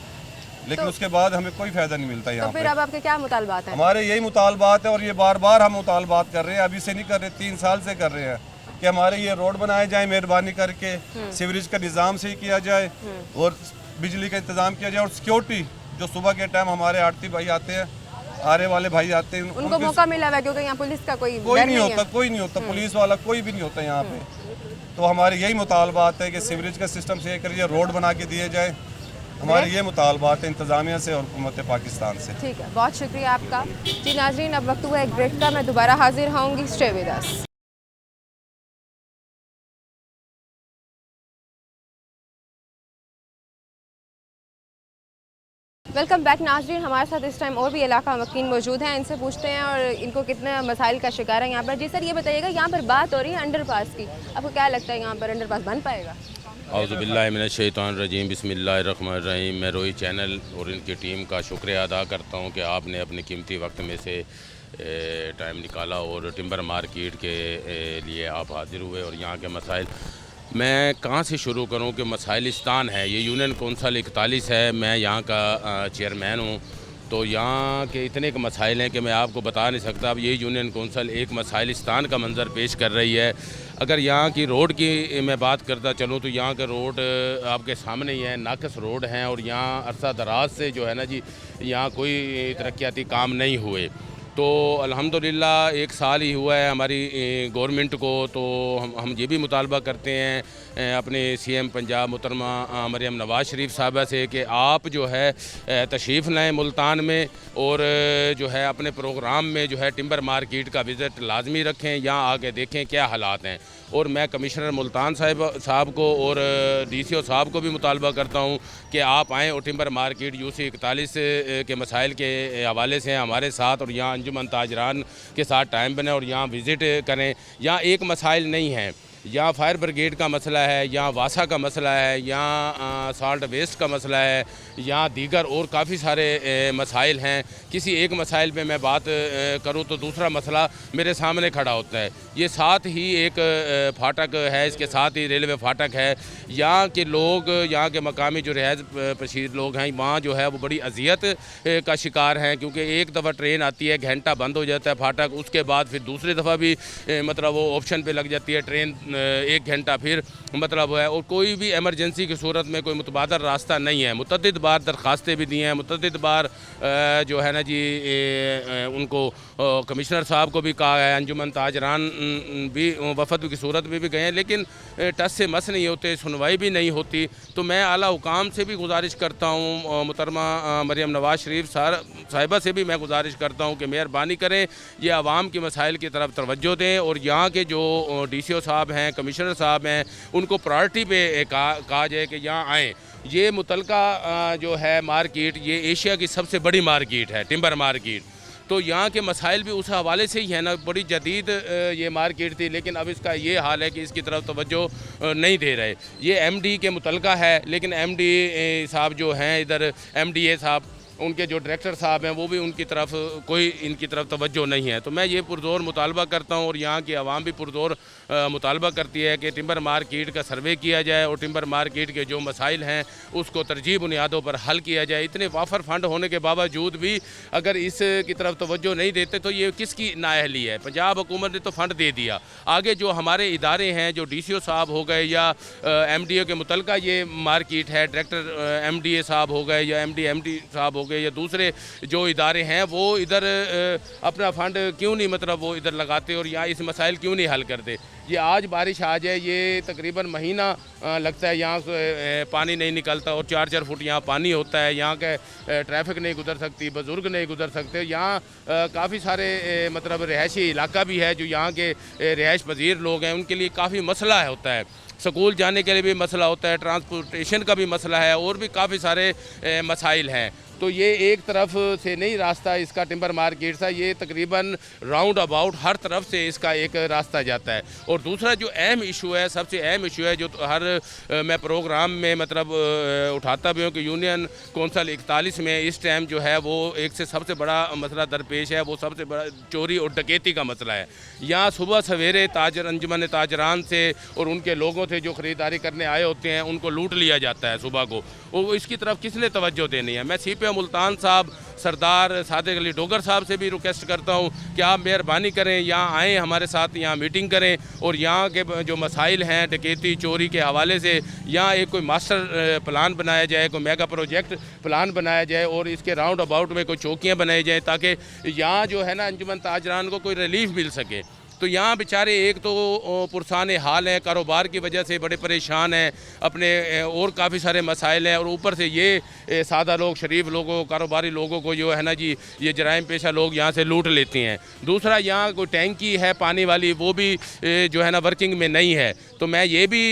लेकिन उसके बाद हमें कोई फ़ायदा नहीं मिलता यहाँ तो फिर पे। अब आपके क्या मुतालबात हैं? हमारे यही मुतालबात है, और ये बार बार हम मुतालबात कर रहे हैं, अभी से नहीं कर रहे, 3 साल से कर रहे हैं कि हमारे ये रोड बनाए जाए मेहरबानी करके, सीवरेज का निज़ाम सही किया जाए, और बिजली का इंतज़ाम किया जाए, और सिक्योरिटी जो सुबह के टाइम हमारे आड़ती भाई आते हैं, आरे वाले भाई आते हैं, उनको मौका मिला हुआ है क्योंकि यहाँ पुलिस का कोई कोई डर नहीं होता, है। कोई नहीं होता, पुलिस वाला कोई भी नहीं होता यहाँ पे। तो हमारे यही मुतालबात है कि सीवरेज का सिस्टम सही करिए, रोड बना के दिए जाए। हमारे ये मुतालबात है इंतज़ामिया से और हुकूमत पाकिस्तान से। ठीक है, बहुत शुक्रिया आपका। जी नाजरीन, अब वक्त हुआ एक ब्रेक का, मैं दोबारा हाजिर होंगी, stay with us. Welcome back नाजरीन। हमारे साथ इस टाइम और भी इलाका मकीन मौजूद हैं, इनसे पूछते हैं और इनको कितने मसाइल का शिकार है यहाँ पर। जी सर, ये बताइएगा यहाँ पर बात हो रही है अंडरपास की, आपको क्या लगता है यहाँ पर अंडरपास बन पाएगा? औज़ुबिल्लाहिमिनश्शैतानिर्रजीम, बिस्मिल्लाहिर्रहमानिर्रहीम। मैं रोई चैनल और इनकी टीम का शुक्रिया अदा करता हूँ कि आपने अपने कीमती वक्त में से टाइम निकाला और टिम्बर मार्केट के लिए आप हाजिर हुए और यहाँ के मसाइल। मैं कहाँ से शुरू करूँ कि मसाइलिस्तान है, ये यूनियन कौंसल 41 है, मैं यहाँ का चेयरमैन हूँ। तो यहाँ के इतने के मसाइल हैं कि मैं आपको बता नहीं सकता। अब ये यूनियन कौंसल एक मसाइलिस्तान का मंजर पेश कर रही है। अगर यहाँ की रोड की मैं बात करता चलूँ तो यहाँ का रोड आपके सामने ही है, नाकस रोड हैं, और यहाँ अरसा दराज से जो है ना जी, यहाँ कोई तरक्याती काम नहीं हुए। तो अल्हम्दुलिल्लाह 1 साल ही हुआ है हमारी गवर्नमेंट को। तो हम ये भी मुतालबा करते हैं अपने CM पंजाब मोहतरमा मरियम नवाज़ शरीफ साहबा से कि आप जो है तशरीफ़ लाएँ मुल्तान में, और जो है अपने प्रोग्राम में जो है टिम्बर मार्केट का विज़िट लाजमी रखें, यहाँ आके देखें क्या हालात हैं। और मैं कमिश्नर मुल्तान साहब को और DCO साहब को भी मुतालबा करता हूँ कि आप आएँ और टिम्बर मार्केट UC 41 के मसाइल के हवाले से हमारे साथ और यहाँ अंजुमन ताजरान के साथ टाइम बने और यहाँ विज़िट करें। यहाँ एक मसाइल नहीं है, यहाँ फायर ब्रिगेड का मसला है, यहाँ वासा का मसला है, यहाँ साल्ट वेस्ट का मसला है, यहाँ दीगर और काफ़ी सारे मसाइल हैं। किसी एक मसाइल पे मैं बात करूँ तो दूसरा मसला मेरे सामने खड़ा होता है। ये साथ ही एक फाटक है, इसके साथ ही रेलवे फाटक है। यहाँ के लोग, यहाँ के मकामी जो रिहायश पसीर लोग हैं, वहाँ जो है वो बड़ी अजियत का शिकार हैं, क्योंकि एक दफ़ा ट्रेन आती है, घंटा बंद हो जाता है फाटक, उसके बाद फिर दूसरी दफ़ा भी मतलब वो ऑप्शन पे लग जाती है ट्रेन, 1 घंटा फिर मतलब है। और कोई भी एमरजेंसी की सूरत में कोई मुतबादल रास्ता नहीं है। मुतअद्दिद बार दरख्वास्तें भी दी हैं, मुतअद्दिद बार जो है ना जी उनको कमिश्नर साहब को भी कहा है, अंजुमन ताजरान भी वफद की सूरत में भी गए हैं, लेकिन टस से मस नहीं होते, सुनवाई भी नहीं होती। तो मैं आला हुकाम से भी गुजारिश करता हूँ, मुहतरमा मरियम नवाज शरीफ साहिबा से भी मैं गुजारिश करता हूँ कि मेहरबानी करें, ये आवाम के मसाइल की तरफ तवज्जो दें और यहाँ के जो DCO साहब हैं, कमिश्नर साहब हैं, उनको प्रायोरिटी पे कहा जाए कि यहाँ आएँ। ये मुतलका जो है मार्केट, ये एशिया की सबसे बड़ी मार्केट है, टिम्बर मार्केट। तो यहाँ के मसाइल भी उस हवाले से ही है ना, बड़ी जदीद ये मार्केट थी, लेकिन अब इसका ये हाल है कि इसकी तरफ तवज्जो नहीं दे रहे। ये MD के मुतलका है, लेकिन MD साहब जो हैं इधर, MDA साहब, उनके जो डायरेक्टर साहब हैं, वो भी उनकी तरफ कोई इनकी तरफ तवज्जो नहीं है। तो मैं ये पुरजोर मुतालबा करता हूँ और यहाँ की आवाम भी पुरजोर मुतालबा करती है कि टिम्बर मार्केट का सर्वे किया जाए और टिम्बर मार्केट के जो मसाइल हैं उसको तरजीह बुनियादों पर हल किया जाए। इतने वाफर फंड होने के बावजूद भी अगर इस की तरफ तवज्जो नहीं देते तो ये किसकी नाअहली है? पंजाब हुकूमत ने तो फ़ंड दे दिया, आगे जो हमारे इदारे हैं, जो DCO साहब हो गए या MDO के मुतलका ये मार्केट है, डायरेक्टर MDA साहब हो गए या MD साहब हो गए या दूसरे जो इदारे हैं, वो इधर अपना फ़ंड क्यों नहीं मतलब वो इधर लगाते और यहाँ इस मसाइल क्यों नहीं हल करते? ये आज बारिश आ जाए, ये तकरीबन महीना लगता है, यहाँ से पानी नहीं निकलता और 4-4 फुट यहाँ पानी होता है। यहाँ के ट्रैफिक नहीं गुजर सकती, बुज़ुर्ग नहीं गुजर सकते। यहाँ काफ़ी सारे मतलब रिहायशी इलाका भी है, जो यहाँ के रिहायश पजीर लोग हैं, उनके लिए काफ़ी मसला होता है। स्कूल जाने के लिए भी मसला होता है, ट्रांसपोर्टेशन का भी मसला है और भी काफ़ी सारे मसाइल हैं। तो ये एक तरफ से नहीं रास्ता इसका टिम्बर मार्केट सा, ये तकरीबन राउंड अबाउट हर तरफ से इसका एक रास्ता जाता है। और दूसरा जो अहम इशू है, सबसे अहम इशू है, जो हर मैं प्रोग्राम में मतलब उठाता भी हूँ कि यूनियन कौंसल 41 में इस टाइम जो है वो एक से सबसे बड़ा मसला दरपेश है, वो सबसे बड़ा चोरी और डकैती का मसला है। यहाँ सुबह सवेरे अंजुमन ताजरान से और उनके लोगों से जो ख़रीदारी करने आए होते हैं, उनको लूट लिया जाता है सुबह को, और इसकी तरफ किसने तवज्जो देनी है? मैं CPM मुल्तान साहब, सरदार सादिक अली डोगर साहब से भी रिक्वेस्ट करता हूँ कि आप मेहरबानी करें, यहाँ आएँ, हमारे साथ यहाँ मीटिंग करें और यहाँ के जो मसाइल हैं डकैती चोरी के हवाले से, यहाँ एक कोई मास्टर प्लान बनाया जाए, कोई मेगा प्रोजेक्ट प्लान बनाया जाए और इसके राउंड अबाउट में कोई चौकियाँ बनाई जाएँ, ताकि यहाँ जो है ना अंजुमन ताजरान को कोई रिलीफ मिल सके। तो यहाँ बेचारे एक तो पुरसान हाल हैं, कारोबार की वजह से बड़े परेशान हैं, अपने और काफ़ी सारे मसाइल हैं, और ऊपर से ये सादा लोग, शरीफ लोगों, कारोबारी लोगों को जो है ना जी, ये जराइम पेशा लोग यहाँ से लूट लेते हैं। दूसरा, यहाँ कोई टैंकी है पानी वाली, वो भी जो है ना वर्किंग में नहीं है। तो मैं ये भी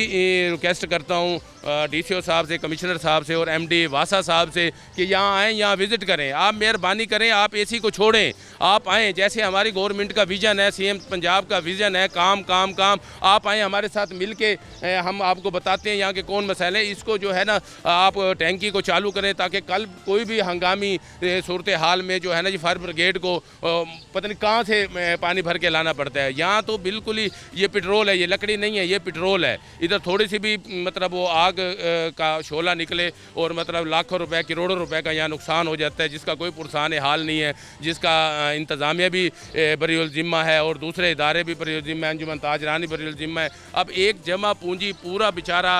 रिक्वेस्ट करता हूँ DCO साहब से, कमिश्नर साहब से और MD वासा साहब से कि यहाँ आएँ, यहाँ विज़िट करें। आप मेहरबानी करें, आप AC को छोड़ें, आप आएँ। जैसे हमारी गवर्नमेंट का विज़न है, CM पंजाब का विज़न है, काम काम काम, आप आएँ हमारे साथ मिल के, हम आपको बताते हैं यहाँ के कौन मसाइल हैं। इसको जो है ना आप टैंकी को चालू करें, ताकि कल कोई भी हंगामी सूरत हाल में जो है ना जी फायर ब्रिगेड को पता नहीं कहाँ से पानी भर के लाना पड़ता है। यहाँ तो बिल्कुल ही ये पेट्रोल है, ये लकड़ी नहीं है, ये पेट्रोल है। इधर थोड़ी सी भी मतलब वो आग का शोला निकले और मतलब लाखों रुपए, करोड़ों रुपए का यहाँ नुकसान हो जाता है, जिसका कोई पुरसान हाल नहीं है, जिसका इंतज़ामिया भी बरीउल ज़िम्मा है और दूसरे इदारे भी बरीउल ज़िम्मा, अंजुमन ताजरानी बरीउल ज़िम्मा है। अब एक जमा पूंजी पूरा बेचारा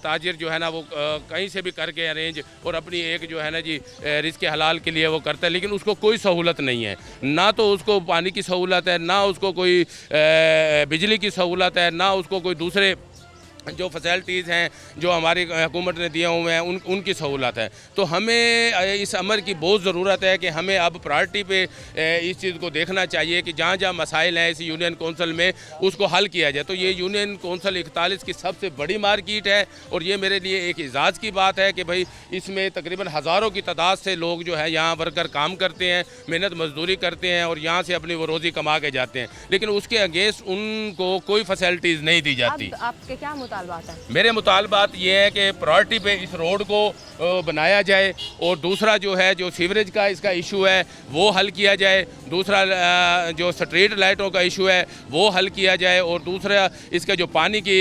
ताजिर जो है ना वो कहीं से भी करके अरेंज और अपनी एक जो है ना जी रिज़्क़ हलाल के लिए वो करता है, लेकिन उसको कोई सहूलत नहीं है, ना तो उसको पानी की सहूलत है, ना उसको कोई बिजली की सहूलत है, ना उसको कोई दूसरे जो फैसिलिटीज़ हैं जो हमारी हुकूमत ने दिए हुए हैं उनकी सहूलत है। तो हमें इस अमर की बहुत ज़रूरत है कि हमें अब प्रायोरिटी पे इस चीज़ को देखना चाहिए कि जहाँ जहाँ मसाइल हैं इस यूनियन कौंसिल में उसको हल किया जाए। तो ये यूनियन कौंसिल 41 की सबसे बड़ी मार्केट है और ये मेरे लिए एक एजाज़ की बात है कि भाई इसमें तकरीबन हज़ारों की तादाद से लोग जो है यहाँ वर्कर काम करते हैं, मेहनत मजदूरी करते हैं और यहाँ से अपनी वो रोज़ी कमा के जाते हैं, लेकिन उसके अगेंस्ट उनको कोई फैसिलिटीज़ नहीं दी जाती। आपके क्या मुतालबात हैं? मेरे मुतालबात ये है कि प्रायोरिटी पे इस रोड को बनाया जाए और दूसरा जो है जो सीवरेज का इसका इशू है वो हल किया जाए, दूसरा जो स्ट्रीट लाइटों का इशू है वो हल किया जाए और दूसरा इसका जो पानी की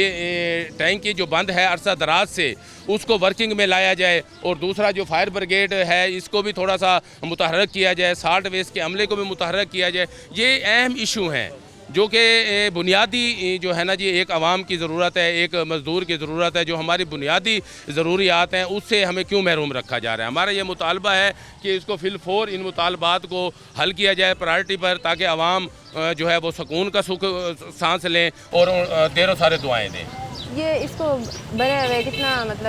टैंकी जो बंद है अरसा दराज से उसको वर्किंग में लाया जाए और दूसरा जो फायर ब्रिगेड है इसको भी थोड़ा सा मुतहर्रक किया जाए, सॉल्ट वेस्ट के अमले को भी मुतहर्रक किया जाए। ये अहम इशू हैं जो कि बुनियादी जो है ना जी एक आवाम की ज़रूरत है, एक मज़दूर की ज़रूरत है, जो हमारी बुनियादी ज़रूरियात हैं उससे हमें क्यों महरूम रखा जा रहा है। हमारा ये मुतालबा है कि इसको फिलफोर इन मुतालबात को हल किया जाए प्रायोरिटी पर, ताकि आवाम जो है वो सुकून का सुख सांस लें और देरों सारे दुआएँ दें। ये इसको बने हुए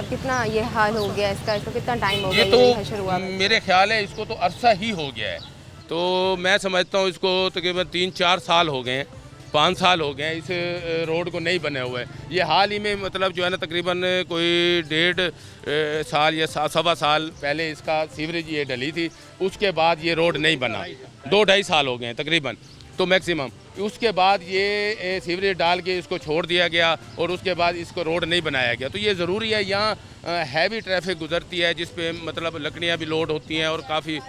कितना ये हाल हो गया इसको कितना टाइम हो गया? ये तो मेरे ख्याल है इसको तो अरसा ही हो गया है, तो मैं समझता हूँ इसको तकरीबन 3-4 साल हो गए हैं, 5 साल हो गए हैं इस रोड को नहीं बने हुए। ये हाल ही में मतलब जो है ना तकरीबन कोई 1.5 साल या 1.25 साल पहले इसका सीवरेज ये डली थी, उसके बाद ये रोड नहीं बना। 2-2.5 साल हो गए हैं तकरीबन तो मैक्सिमम। उसके बाद ये सीवरेज डाल के इसको छोड़ दिया गया और उसके बाद इसको रोड नहीं बनाया गया। तो ये ज़रूरी है, यहाँ हैवी ट्रैफिक गुजरती है जिस पे मतलब लकड़ियाँ भी लोड होती हैं और काफ़ी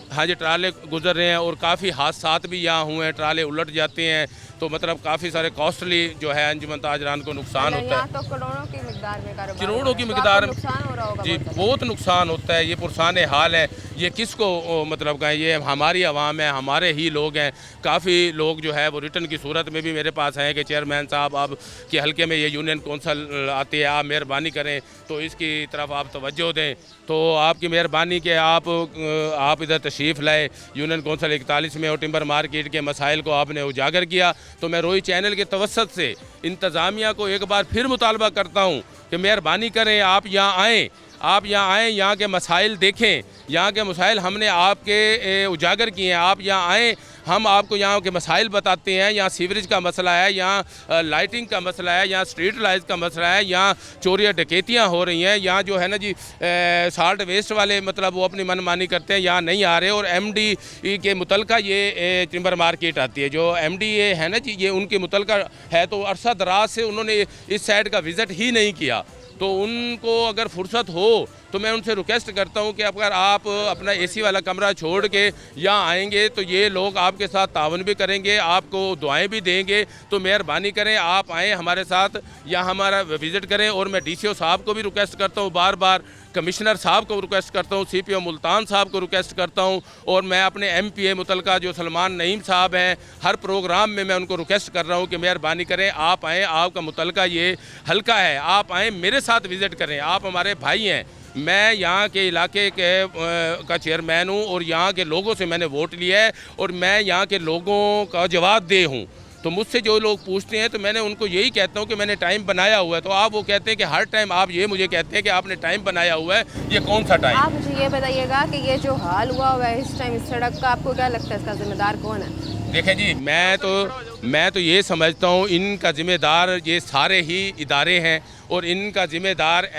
हाँ जी ट्राले गुजर रहे हैं और काफ़ी हादसात भी यहाँ हुए हैं, ट्राले उलट जाते हैं, तो मतलब काफ़ी सारे कॉस्टली जो है अंजुमन ताजरान को नुकसान होता है। तो करोड़ों की मिकदार में कारोबार, करोड़ों की मिकदार नुकसान हो रहा होगा जी, बहुत नुकसान होता है। ये पुरसान हाल है, ये किसको मतलब कहें, ये हमारी आवाम है, हमारे ही लोग हैं। काफ़ी लोग जो है वो रिटर्न की सूरत में भी मेरे पास हैं कि चेयरमैन साहब आप के हल्के में ये यूनियन कौंसिल आती है, आप मेहरबानी करें तो इसकी तरफ आप तवज्जो दें। तो आपकी मेहरबानी के आप इधर तशरीफ़ लाए यूनियन कौंसिल 41 में और टिम्बर मार्केट के मसाइल को आपने उजागर किया। तो मैं रोई चैनल के तवस्सत से इंतज़ामिया को एक बार फिर मुतालबा करता हूँ कि मेहरबानी करें, आप यहाँ आएँ, यहाँ के मसाइल देखें, यहाँ के मसाइल हमने आपके उजागर किए हैं। आप यहाँ आएँ, हम आपको यहाँ के मसाइल बताते हैं। यहाँ सीवरेज का मसला है, यहाँ लाइटिंग का मसला है, यहाँ स्ट्रीट लाइट्स का मसला है, यहाँ चोरियाँ डकैतियाँ हो रही हैं, यहाँ जो है ना जी सॉल्ट वेस्ट वाले मतलब वो अपनी मनमानी करते हैं, यहाँ नहीं आ रहे। और MD के मुतलका ये टिम्बर मार्केट आती है, जो MD है ना जी, ये उनके मुतलका है। तो अरसा दराज से उन्होंने इस साइड का विज़िट ही नहीं किया। तो उनको अगर फुर्सत हो तो मैं उनसे रिक्वेस्ट करता हूं कि अगर आप अपना AC वाला कमरा छोड़ के यहाँ आएंगे तो ये लोग आपके साथ तावन भी करेंगे, आपको दुआएं भी देंगे। तो मेहरबानी करें, आप आएँ हमारे साथ, यहाँ हमारा विज़िट करें। और मैं DCO साहब को भी रिक्वेस्ट करता हूँ, बार बार कमिश्नर साहब को रिक्वेस्ट करता हूँ, CPO मुल्तान साहब को रिक्वेस्ट करता हूँ, और मैं अपने MPA मुतलका जो सलमान नईम साहब हैं, हर प्रोग्राम में मैं उनको रिक्वेस्ट कर रहा हूँ कि मेहरबानी करें, आप आएँ, आपका मुतलका ये हल्का है, आप आएँ, मेरे साथ विज़िट करें। आप हमारे भाई हैं, मैं यहाँ के इलाके के का चेयरमैन हूँ और यहाँ के लोगों से मैंने वोट लिया है और मैं यहाँ के लोगों का जवाबदेह हूँ। तो मुझसे जो लोग पूछते हैं तो मैंने उनको यही कहता हूँ कि मैंने टाइम बनाया हुआ है। तो आप वो कहते हैं कि हर टाइम आप ये मुझे कहते हैं कि आपने टाइम बनाया हुआ है, ये कौन सा टाइम? आप मुझे ये बताइएगा कि ये जो हाल हुआ है इस टाइम इस सड़क का, आपको क्या लगता है इसका जिम्मेदार कौन है? देखें जी, मैं तो ये समझता हूँ इनका ज़िम्मेदार ये सारे ही इदारे हैं और इनका ज़िम्मेदार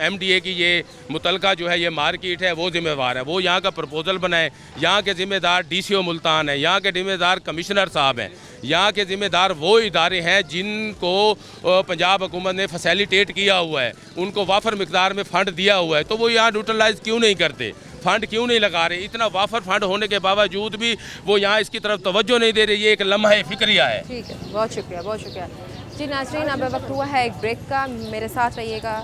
MDA की ये मुतलका जो है ये मार्केट है वो ज़िम्मेवार है। वो यहाँ का प्रपोज़ल बनाए, यहाँ के ज़िम्मेदार DCO मुल्तान है, यहाँ के ज़िम्मेदार कमिश्नर साहब हैं, यहाँ के ज़िम्मेदार वो इदारे हैं जिनको पंजाब हुकूमत ने फैसिलिटेट किया हुआ है, उनको वाफर मिकदार में फ़ंड दिया हुआ है। तो वो यहाँ यूटिलाइज़ क्यों नहीं करते, फ़ंड क्यों नहीं लगा रहे? इतना वाफर फंड होने के बावजूद भी वो यहाँ इसकी तरफ तवज्जो नहीं दे रहे। ये एक लम्हा फिक्रिया है। ठीक है, बहुत शुक्रिया, बहुत शुक्रिया जी। नाज़रीन, अब वक्त हुआ है एक ब्रेक का, मेरे साथ रहिएगा।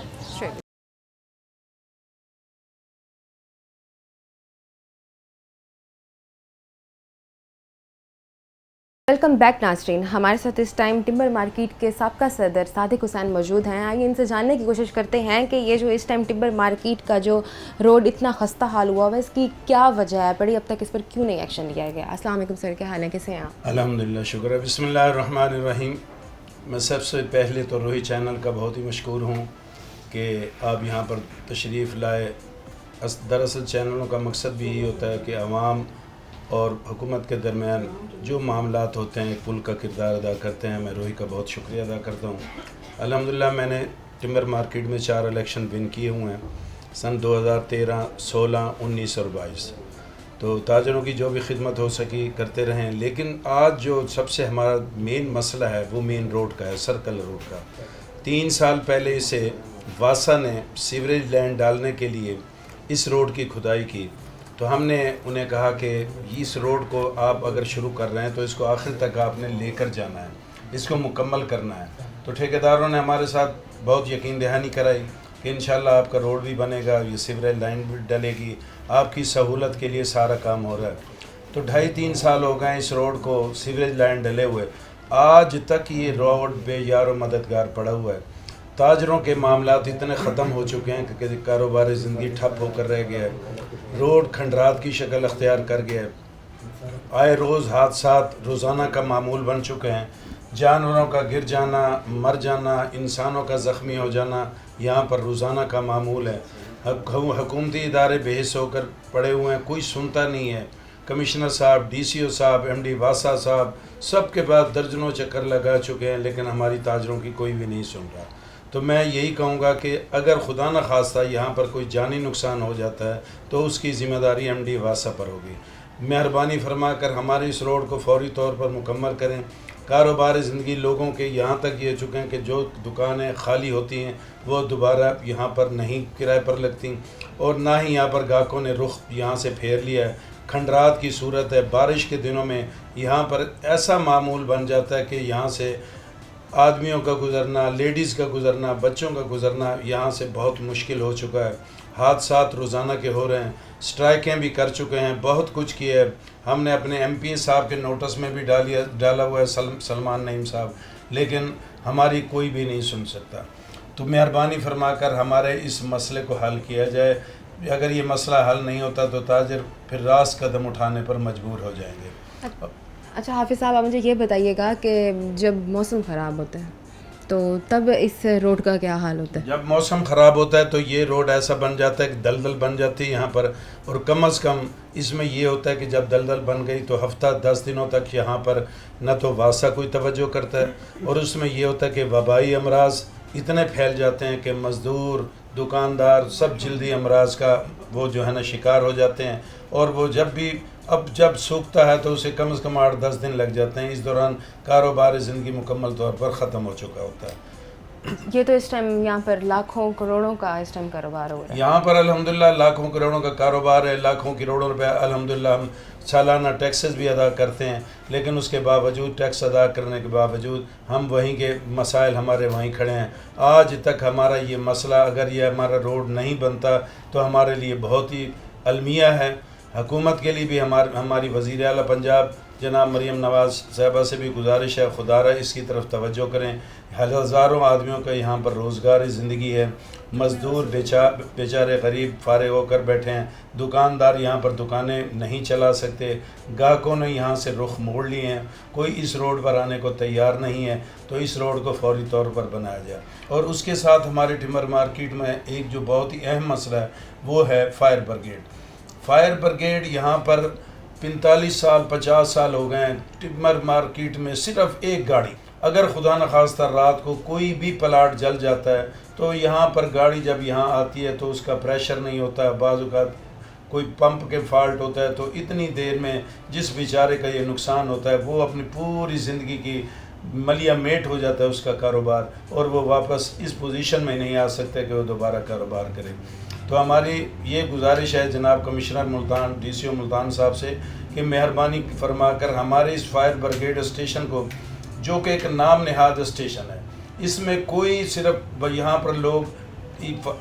वेलकम बैक नाज़रीन। हमारे साथ इस टाइम टिम्बर मार्केट के साबका सदर सादिक हुसैन मौजूद हैं। आइए इनसे जानने की कोशिश करते हैं कि ये जो इस टाइम टिम्बर मार्केट का जो रोड इतना खस्ता हाल हुआ है इसकी क्या वजह है पड़ी, अब तक इस पर क्यों नहीं एक्शन लिया गया? अस्सलाम वालेकुम सर, क्या हाल है, कैसे हैं आप? अल्हम्दुलिल्लाह, शुक्र है। बिस्मिल्लाहिर्रहमानिर्रहीम। मैं सबसे पहले तो रोही चैनल का बहुत ही मशकूर हूँ कि आप यहाँ पर तशरीफ़ लाए। दरअसल चैनलों का मकसद भी यही होता है कि आवाम और हुकूमत के दरमियान जो मामलात होते हैं एक पुल का किरदार अदा करते हैं। मैं रोही का बहुत शुक्रिया अदा करता हूँ। अल्हम्दुलिल्लाह मैंने टिम्बर मार्केट में 4 इलेक्शन विन किए हुए हैं, सन 2013, 16, 19 और 22। तो ताजरों की जो भी खिदमत हो सकी करते रहें। लेकिन आज जो सबसे हमारा मेन मसला है वो मेन रोड का है, सर्कल रोड का। 3 साल पहले इसे वासा ने सीवरेज लाइन डालने के लिए इस रोड की खुदाई की, तो हमने उन्हें कहा कि इस रोड को आप अगर शुरू कर रहे हैं तो इसको आखिर तक आपने लेकर जाना है, इसको मुकम्मल करना है। तो ठेकेदारों ने हमारे साथ बहुत यकीन दहानी कराई कि इंशाल्लाह आपका रोड भी बनेगा, ये सीवरेज लाइन भी डलेगी, आपकी सहूलत के लिए सारा काम हो रहा है। तो 2.5-3 साल हो गए इस रोड को सीवरेज लाइन डले हुए, आज तक ये रोड बेयार मददगार पड़ा हुआ है। ताजरों के मामलात इतने ख़त्म हो चुके हैं कि कारोबार ज़िंदगी ठप होकर रह गया है। रोड खंडरात की शक्ल अख्तियार कर गया है। आए रोज़ हादसात रोज़ाना का मामूल बन चुके हैं। जानवरों का गिर जाना, मर जाना, इंसानों का ज़ख्मी हो जाना यहाँ पर रोज़ाना का मामूल है। हुकूमती इदारे बेहिस होकर पड़े हुए हैं, कोई सुनता नहीं है। कमिश्नर साहब, DCO साहब, MD वासा साहब सब के पास दर्जनों चक्कर लगा चुके हैं, लेकिन हमारी ताजरों की कोई भी नहीं सुन रहा। तो मैं यही कहूँगा कि अगर खुदा न खास्ता यहाँ पर कोई जानी नुकसान हो जाता है तो उसकी ज़िम्मेदारी MD वासा पर होगी। मेहरबानी फरमा कर हमारे इस रोड को फौरी तौर पर मुकम्मल करें। कारोबार ज़िंदगी लोगों के यहाँ तक ये चुके हैं कि जो दुकानें खाली होती हैं वो दोबारा यहाँ पर नहीं किराए पर लगती, और ना ही यहाँ पर गाहकों ने रुख यहाँ से फेर लिया है। खंडरात की सूरत है। बारिश के दिनों में यहाँ पर ऐसा मामूल बन जाता है कि यहाँ से आदमियों का गुज़रना, लेडीज़ का गुज़रना, बच्चों का गुज़रना यहाँ से बहुत मुश्किल हो चुका है। हादसात रोज़ाना के हो रहे हैं। स्ट्राइकें भी कर चुके हैं, बहुत कुछ किया है। हमने अपने MP साहब के नोटिस में भी डाला हुआ है, सलमान नईम साहब, लेकिन हमारी कोई भी नहीं सुन सकता। तो मेहरबानी फरमाकर हमारे इस मसले को हल किया जाए। अगर ये मसला हल नहीं होता तो ताजर फिर रास्त कदम उठाने पर मजबूर हो जाएंगे। अच्छा हाफिज़ साहब, आप मुझे ये बताइएगा कि जब मौसम ख़राब होता है तो तब इस रोड का क्या हाल होता है? जब मौसम ख़राब होता है तो ये रोड ऐसा बन जाता है कि दलदल बन जाती है यहाँ पर, और कम अज़ कम इसमें ये होता है कि जब दलदल बन गई तो हफ्ता 10 दिनों तक यहाँ पर न तो वासा कोई तवज्जो करता है, और उसमें ये होता है कि वबाई अमराज इतने फैल जाते हैं कि मज़दूर, दुकानदार सब जल्दी अमराज का वो जो है ना शिकार हो जाते हैं। और वो जब सूखता है तो उसे कम से कम 8-10 दिन लग जाते हैं। इस दौरान कारोबार ज़िंदगी मुकम्मल तौर पर ख़त्म हो चुका होता है। ये तो इस टाइम यहाँ पर लाखों करोड़ों का इस टाइम कारोबार हो रहा है। यहाँ पर अल्हम्दुलिल्लाह लाखों करोड़ों का कारोबार है। लाखों करोड़ों रुपए अल्हम्दुलिल्लाह हम सालाना टैक्सेस भी अदा करते हैं, लेकिन उसके बावजूद, टैक्स अदा करने के बावजूद हम वहीं के मसाइल हमारे वहीं खड़े हैं। आज तक हमारा ये मसला, अगर ये हमारा रोड नहीं बनता तो हमारे लिए बहुत ही अलमिया है। हुकूमत के लिए भी हमारी वज़ीर आला पंजाब जनाब मरीम नवाज़ साहबा से भी गुजारिश है, खुदारा इसकी तरफ तवज्जो करें। हज़ारों आदमियों का यहाँ पर रोज़गार ज़िंदगी है। मज़दूर बेचारे गरीब फारिग होकर बैठे हैं। दुकानदार यहाँ पर दुकानें नहीं चला सकते। गाहकों ने यहाँ से रुख मोड़ लिए हैं। कोई इस रोड पर आने को तैयार नहीं है। तो इस रोड को फौरी तौर पर बनाया जाए। और उसके साथ हमारे टिम्बर मार्केट में एक जो बहुत ही अहम मसला है वो है फायर ब्रिगेड। फायर ब्रिगेड यहाँ पर 45 साल 50 साल हो गए हैं। टिम्बर मार्केट में सिर्फ एक गाड़ी, अगर खुदा न खास्ता रात को कोई भी प्लाट जल जाता है तो यहाँ पर गाड़ी जब यहाँ आती है तो उसका प्रेशर नहीं होता है। बाज़ औक़ात कोई पंप के फॉल्ट होता है तो इतनी देर में जिस बेचारे का ये नुकसान होता है वो अपनी पूरी ज़िंदगी की मलिया मेट हो जाता है उसका कारोबार, और वो वापस इस पोजीशन में नहीं आ सकते कि वो दोबारा कारोबार करे। तो हमारी ये गुजारिश है जनाब कमिश्नर मुल्तान, DCO मुल्तान साहब से कि मेहरबानी फरमाकर हमारे इस फायर ब्रिगेड स्टेशन को, जो कि एक नाम नहाद स्टेशन है, इसमें कोई सिर्फ यहाँ पर लोग,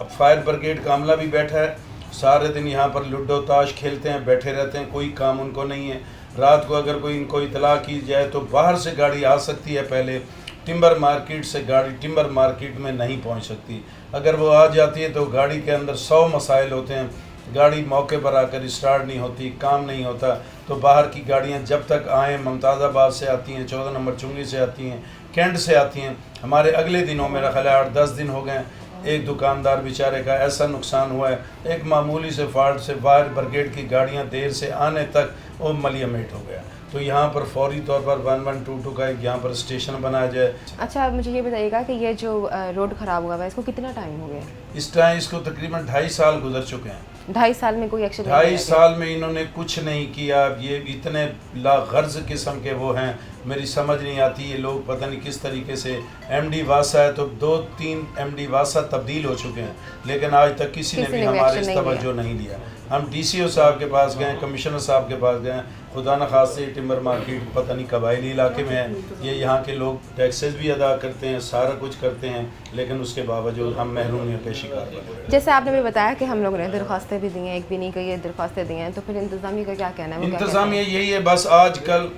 फायर ब्रिगेड का अमला भी बैठा है, सारे दिन यहाँ पर लूडो ताश खेलते हैं, बैठे रहते हैं, कोई काम उनको नहीं है। रात को अगर कोई इनको इतला की जाए तो बाहर से गाड़ी आ सकती है, पहले टिम्बर मार्केट से गाड़ी टिम्बर मार्केट में नहीं पहुंच सकती। अगर वो आ जाती है तो गाड़ी के अंदर 100 मसाइल होते हैं। गाड़ी मौके पर आकर स्टार्ट नहीं होती, काम नहीं होता, तो बाहर की गाड़ियाँ जब तक आएँ, मुमताज़ाबाद से आती हैं, 14 नंबर चुंगी से आती हैं, कैंट से आती हैं। हमारे अगले दिनों मेरा ख्याल है 8-10 दिन हो गए, एक दुकानदार बेचारे का ऐसा नुकसान हुआ है, एक मामूली से फॉल्ट से फायर ब्रिगेड की गाड़ियाँ देर से आने तक वो मलियामेट हो गया। तो यहाँ पर फौरी तौर पर 1122 का एक यहाँ पर स्टेशन बनाया जाए। अच्छा, आप मुझे ये बताइएगा कि ये जो रोड ख़राब हुआ है इसको कितना टाइम हो गया? इस टाइम इसको तकरीबन 2.5 साल गुजर चुके हैं। 2.5 साल में कोई एक्शन? 2.5 साल में इन्होंने कुछ नहीं किया। ये इतने लागर्ज किस्म के वो हैं, मेरी समझ नहीं आती ये लोग पता नहीं किस तरीके से। MD वासा है तो 2-3 MD वासा तब्दील हो चुके हैं, लेकिन आज तक किसी ने भी हमारे इस तवज्जो नहीं लिया। हम DCO साहब के पास गए, कमिश्नर साहब के पास गए, खुदा न खास्ते टिम्बर मार्केट पता नहीं कबायली इलाके में है, ये यहाँ के लोग टैक्सेस भी अदा करते हैं, सारा कुछ करते हैं, लेकिन उसके बावजूद हम महरूमियों के शिकार बने। जैसे आपने भी बताया कि हम लोगों ने दरख्वास्तें भी दी हैं, एक भी नहीं कही दरख्वास्तें दी हैं, तो फिर इंतज़ामिया का क्या कहना है? इंतज़ामिया यही है, बस आजकल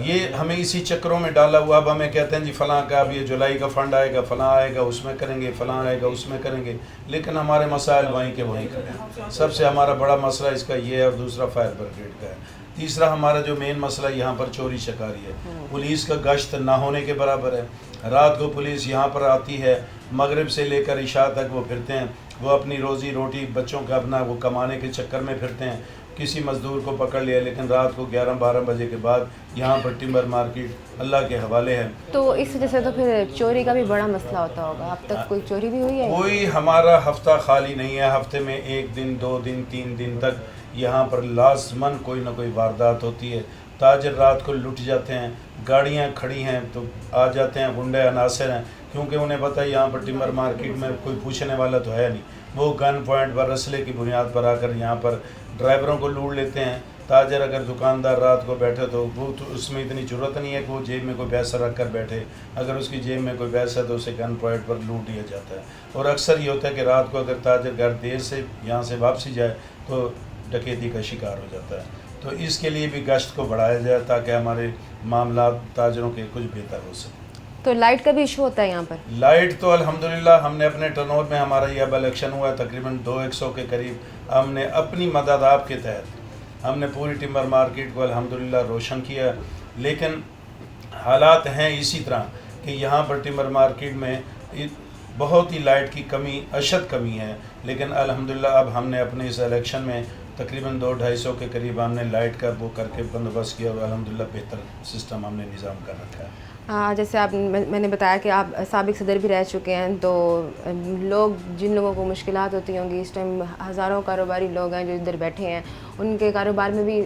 ये हमें इसी चक्रों में डाला हुआ। अब हमें कहते हैं जी फ़लाँ का अब ये जुलाई का फ़ंड आएगा, फ़लाँ आएगा उसमें करेंगे, फ़लाँ आएगा उसमें करेंगे, लेकिन हमारे मसाइल वहीं के वहीं खड़े हैं। सबसे हमारा बड़ा मसला इसका ये है, और दूसरा फायर ब्रिगेड का है। तीसरा हमारा जो मेन मसला यहाँ पर चोरी चकारी है, पुलिस का गश्त ना होने के बराबर है। रात को पुलिस यहाँ पर आती है, मगरिब से लेकर इशा तक वो फिरते हैं, वो अपनी रोज़ी रोटी बच्चों का अपना वो कमाने के चक्कर में फिरते हैं। किसी मज़दूर को पकड़ लिया, लेकिन रात को 11-12 बजे के बाद यहाँ पर टिम्बर मार्केट अल्लाह के हवाले है। तो इस वजह से तो फिर चोरी का भी बड़ा मसला होता होगा। अब तक कोई चोरी भी हुई है? कोई हमारा हफ्ता खाली नहीं है, हफ्ते में 1 दिन 2 दिन 3 दिन तक यहाँ पर लाजमन कोई ना कोई वारदात होती है। ताजर रात को लुट जाते हैं, गाड़ियाँ खड़ी हैं तो आ जाते हैं, गुंडे अनासर हैं, क्योंकि उन्हें पता है यहाँ पर टिम्बर मार्केट में कोई पूछने वाला तो है नहीं। वो गन पॉइंट पर असले की बुनियाद पर आकर यहाँ पर ड्राइवरों को लूट लेते हैं। ताजर अगर दुकानदार रात को बैठे तो वो तो उसमें इतनी ज़रूरत नहीं है कि वो जेब में कोई पैसा रख कर बैठे, अगर उसकी जेब में कोई पैसा है तो उसे गन पॉइंट पर लूट लिया जाता है। और अक्सर ये होता है कि रात को अगर ताजर घर देर से यहाँ से वापसी जाए तो डकैती का शिकार हो जाता है। तो इसके लिए भी गश्त को बढ़ाया जाए ताकि हमारे मामला ताजरों के कुछ बेहतर हो सके। तो लाइट का भी इशू होता है यहाँ पर? लाइट तो अल्हम्दुलिल्लाह हमने अपने टर्नओवर में, हमारा ये अब इलेक्शन हुआ है तकरीबन 200 के करीब, हमने अपनी मदद आपके तहत हमने पूरी टिम्बर मार्केट को अल्हम्दुलिल्लाह रोशन किया। लेकिन हालात हैं इसी तरह कि यहाँ पर टिम्बर मार्केट में बहुत ही लाइट की कमी, अशद कमी है। लेकिन अल्हम्दुलिल्लाह अब हमने अपने इस इलेक्शन में तकरीबन 200-250 के करीब हमने लाइट का वो करके बंदोबस्त किया और अल्हम्दुलिल्लाह बेहतर सिस्टम हमने निज़ाम कर रखा है। जैसे आप मैंने बताया कि आप साबिक सदर भी रह चुके हैं, तो लोग जिन लोगों को मुश्किलात होती होंगी इस टाइम, हज़ारों कारोबारी लोग हैं जो इधर बैठे हैं, उनके कारोबार में भी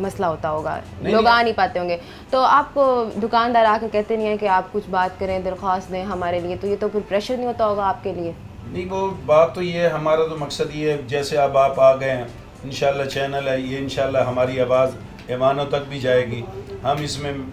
मसला होता होगा, लोग आ नहीं पाते होंगे, तो आपको दुकानदार आके कहते नहीं है कि आप कुछ बात करें, दरख्वास्त दें हमारे लिए, तो ये तो फिर प्रेशर नहीं होता होगा आपके लिए? नहीं, वो बात तो ये है, हमारा तो मकसद ये है, जैसे अब आप आ गए हैं, इंशाल्लाह चैनल है ये, इंशाल्लाह हमारी आवाज़ ऐवानों तक भी जाएगी। हम इसमें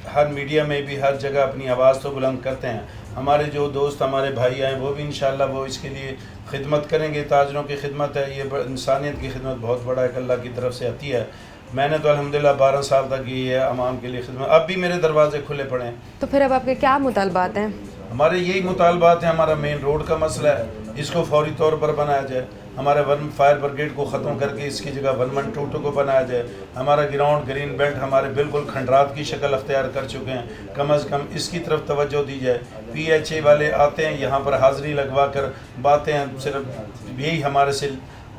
हर मीडिया में भी हर जगह अपनी आवाज़ तो बुलंद करते हैं। हमारे जो दोस्त हमारे भाई आए वो भी इंशाल्लाह वो इसके लिए खिदमत करेंगे। ताजरों की खिदमत है ये, इंसानियत की खिदमत बहुत बड़ा एक अल्लाह की तरफ से आती है। मैंने तो अल्हम्दुलिल्लाह 12 साल तक की है अवाम के लिए खिदमत, अब भी मेरे दरवाजे खुले पड़े हैं। तो फिर अब आपके क्या मुतालबात हैं? हमारे यही मुतालबात हैं। हमारा मेन रोड का मसला है, इसको फौरी तौर पर बनाया जाए। हमारे फायर ब्रिगेड को ख़त्म करके इसकी जगह 1122 को बनाया जाए। हमारा ग्राउंड ग्रीन बेल्ट हमारे बिल्कुल खंडरात की शक्ल अख्तियार कर चुके हैं, कम अज़ कम इसकी तरफ तवज्जो दी जाए। PHA वाले आते हैं यहाँ पर हाज़िरी लगवा कर बातें सिर्फ यही हमारे से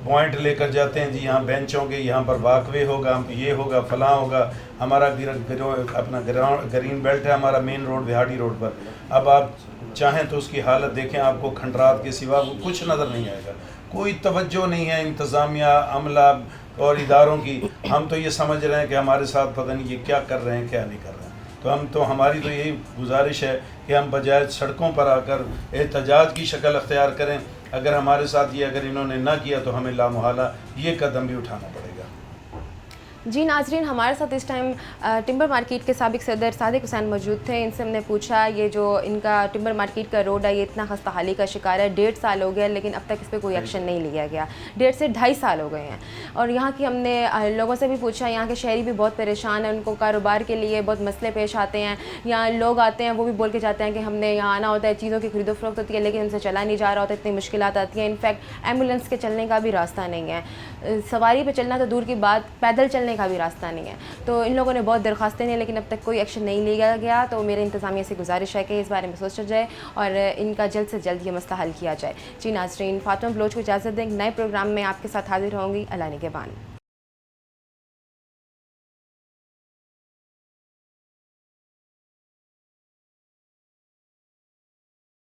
पॉइंट लेकर जाते हैं, जी यहाँ बेंच होंगे, यहाँ पर वाकवे होगा, ये होगा, फलां होगा। हमारा अपना ग्रीन बेल्ट है हमारा मेन रोड विहाड़ी रोड पर। अब आप चाहें तो उसकी हालत देखें, आपको खंडरात के सिवा कुछ नज़र नहीं आएगा। कोई तवज्जो नहीं है इंतज़ामिया, अमला और इदारों की। हम तो ये समझ रहे हैं कि हमारे साथ पता नहीं ये क्या कर रहे हैं क्या नहीं कर रहे हैं। तो हमारी तो यही गुजारिश है कि हम बजाय सड़कों पर आकर एहतजाज की शक्ल अख्तियार करें। अगर हमारे साथ ये अगर इन्होंने ना किया तो हमें लामुहाला ये कदम भी उठाना पड़ेगा। जी नाजरीन, हमारे साथ इस टाइम टिम्बर मार्केट के साबिक सदर सादिक हुसैन मौजूद थे। इनसे हमने पूछा ये जो इनका टिम्बर मार्केट का रोड है ये इतना खस्ता हाली का शिकार है, 1.5 साल हो गया लेकिन अब तक इस पर कोई एक्शन नहीं लिया गया। 1.5 से 2.5 साल हो गए हैं। और यहाँ की हमने लोगों से भी पूछा, यहाँ के शहरी भी बहुत परेशान हैं, उनको कारोबार के लिए बहुत मसले पेश आते हैं। यहाँ लोग आते हैं वो भी बोल के जाते हैं कि हमने यहाँ आना होता है, चीज़ों की खरीदो फरोख्त होती है लेकिन उनसे चला नहीं जा रहा होता, इतनी मुश्किलात आती हैं। इनफैक्ट एम्बुलेंस के चलने का भी रास्ता नहीं है, सवारी पे चलना तो दूर की बात, पैदल चलने का भी रास्ता नहीं है। तो इन लोगों ने बहुत दरख्वास्तें दी लेकिन अब तक कोई एक्शन नहीं लिया गया। तो मेरे इंतज़ामिया से गुजारिश है कि इस बारे में सोचा जाए और इनका जल्द से जल्द ये मसला हल किया जाए। जी नाज़रीन, फातिमा बलोच को इजाज़त दें, नए प्रोग्राम में आपके साथ हाजिर होंगी। अल्लाह निगहबान।